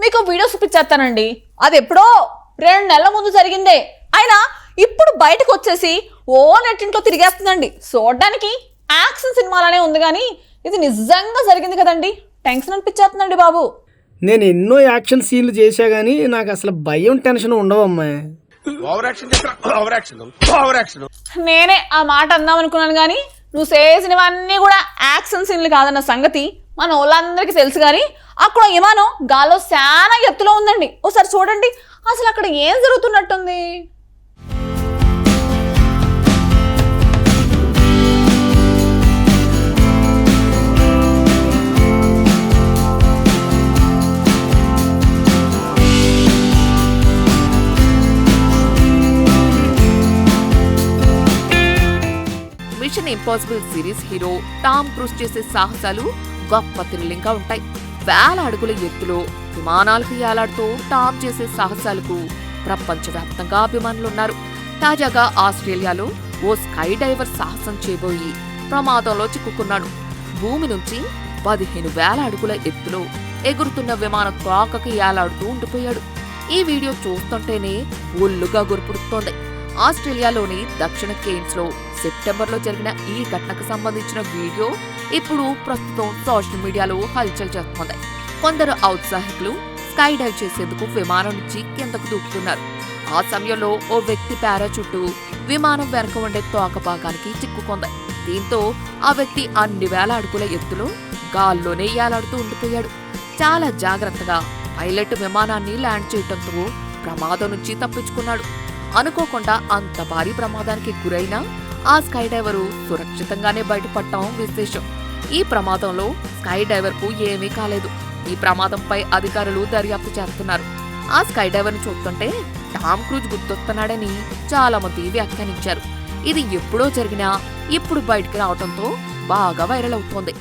మీకు వీడియో చూపించేస్తానండి. అది ఎప్పుడో 2 నెలల ముందు జరిగిందే. అయినా ఇప్పుడు బయటకు వచ్చేసి ఓ నెట్టింట్లో తిరిగేస్తుందండి. చూడడానికి యాక్షన్ సినిమాలానే ఉంది కానీ ఇది నిజంగా జరిగింది కదండి. టెన్షన్ అనిపించేస్తుందండి బాబు. నేను ఎన్నో యాక్షన్ సీన్లు చేశా గానీ నాకు అసలు భయం టెన్షన్ ఉండవమ్మా. నేనే ఆ మాట అందాం అనుకున్నాను కానీ నువ్వు చేసినవన్నీ కూడా యాక్షన్ సీన్లు కాదన్న సంగతి మన వాళ్ళందరికీ తెలుసు. కానీ అక్కడ విమానం గాల్లో చాలా ఎత్తులో ఉందండి. ఒకసారి చూడండి అసలు అక్కడ ఏం జరుగుతున్నట్టుంది. Mission impossible series hero Tom Cruise చేసే సాహసాలు గొప్ప థ్రిల్లింగ్ గా ఉంటాయి. వేల అడుగుల ఎత్తులో విమానాలకు ఏలాడుతూ టామ్ చేసే సాహసాలకు ప్రపంచవ్యాప్తంగా అభిమానులున్నారు. తాజాగా ఆస్ట్రేలియాలో ఓ స్కై డైవర్ సాహసం చేయబోయి ప్రమాదంలో చిక్కుకున్నాడు. భూమి నుంచి 15,000 అడుగుల ఎత్తులో ఎగురుతున్న విమానం తోకకి ఏలాడుతూ ఉండిపోయాడు. ఈ వీడియో చూస్తుంటేనే ఒళ్ళుగా గురిపుడుతోంది. ఆస్ట్రేలియాలోని దక్షిణ కేన్స్ లో సెప్టెంబర్లో జరిగిన ఈ ఘటనకు సంబంధించిన వీడియో ఇప్పుడు ప్రస్తుతం సోషల్ మీడియాలో హల్చల్ చేస్తోంది. కొందరు ఔత్సాహికులు స్కై డైవ్ చేసేందుకు విమానం నుంచి కిందకు దూకుతున్నారు. ఆ సమయంలో ఓ వ్యక్తి పారాచూట్ విమానం వెనక ఉండే తోక భాగానికి చిక్కుకుంది. దీంతో ఆ వ్యక్తి అన్ని వేల అడుగుల ఎత్తులో గాల్లోనే ఏలాడుతూ ఉండిపోయాడు. చాలా జాగ్రత్తగా పైలట్ విమానాన్ని ల్యాండ్ చేయడంతో ప్రమాదం నుంచి తప్పించుకున్నాడు. అనుకోకుండా అంత భారీ ప్రమాదానికి గురైనా ఆ స్కై డైవరు సురక్షితంగానే బయటపడటం విశేషం. ఈ ప్రమాదంలో స్కై డైవర్ కు ఏమీ కాలేదు. ఈ ప్రమాదంపై అధికారులు దర్యాప్తు చేస్తున్నారు. ఆ స్కై డైవర్ ను చూస్తుంటే టామ్ క్రూజ్ గుర్తొస్తున్నాడని చాలా మంది వ్యాఖ్యానించారు. ఇది ఎప్పుడో జరిగినా ఇప్పుడు బయటికి రావడంతో బాగా వైరల్ అవుతోంది.